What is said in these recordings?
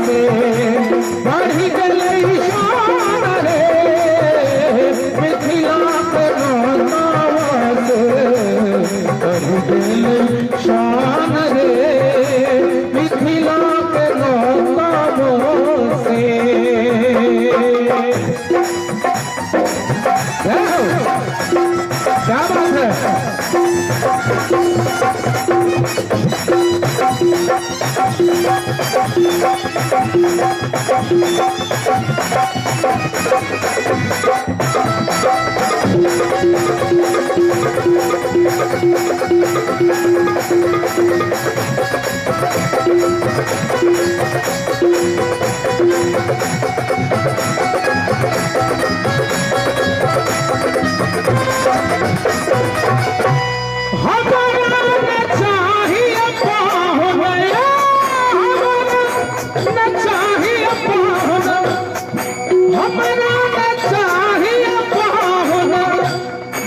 से बढ़ी गई शान रे मिथिला के नावा से बढ़ी गई शान रे मिथिला के नावा से। क्या बात है?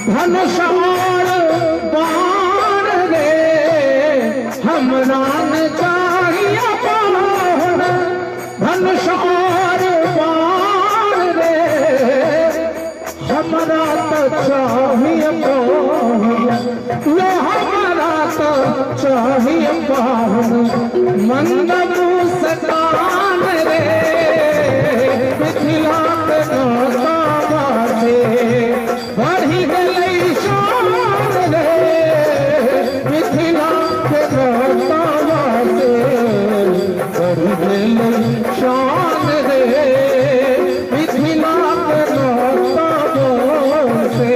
धनुषार बाण रे हमरा न चाहिए पावन धनुषार बाण रे हमरा तो चाहिए पावन लो हमरा तो चाहिए पावन मंद मुस्कान रे मिथिला के नावा से बढ़ी गई शान रे मिथिला के नावा से बढ़ी गई शान रे मिथिला के नावा से।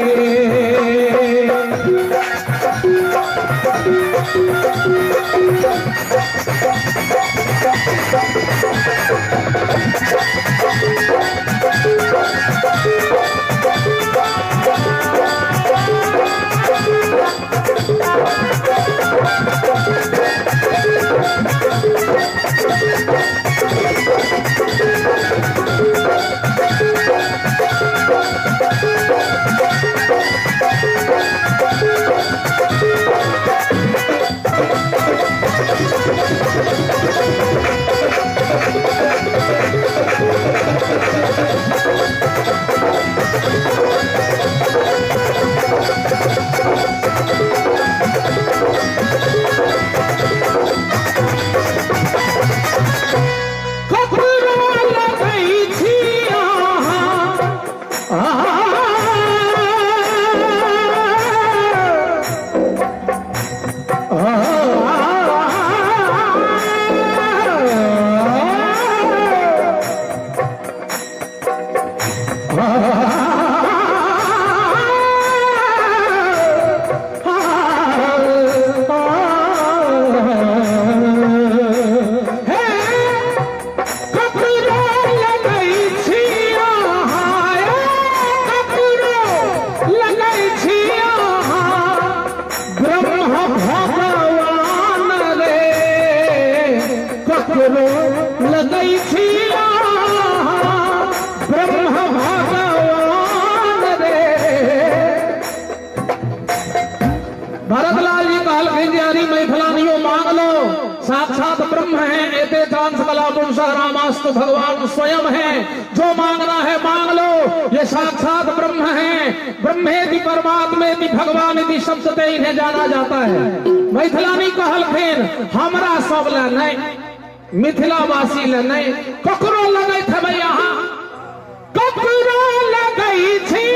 लगई थी ब्रह्म भगवान रे। भरतलाल जी कहलखिन यारी मैथिलानियों मांग लो साक्षात ब्रह्म है एते चांस कला पुरुषा रामास्तु भगवान स्वयं है जो मांगना है मांग लो ये साक्षात ब्रह्म है ब्रह्मेति परमात्मेति भगवानेति शब्द से इन्हें जाना जाता है। मैथिलानी कहलखिन हमरा सब ले नहीं मिथिलावासी ले नहीं ककरो लगे थे यहाँ ककरो लगई थी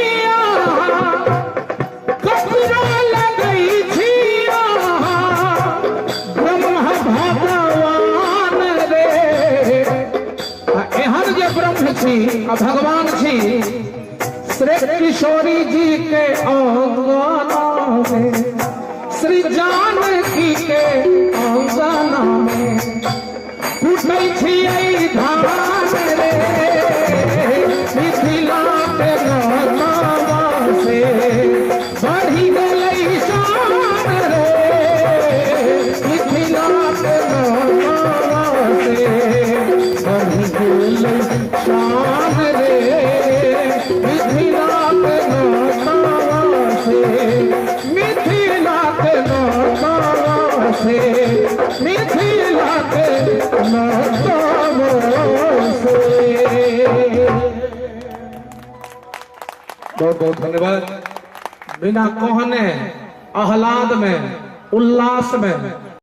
ककरो लगई थी ब्रह्म भगवान रे एहन जे ब्रह्म छी भगवान छी श्री किशोरी जी के आंगना में श्री जानकी के आंगना में कुटई थी धान रे मिथिला के नावा से बढ़ी गई शान रे मिथिला के नावा से बढ़ी गई शान रे मिथिला के नावा से मिथिला के नावा से मिथिला के नावा बहुत बहुत धन्यवाद। बिना कहने आह्लाद में उल्लास में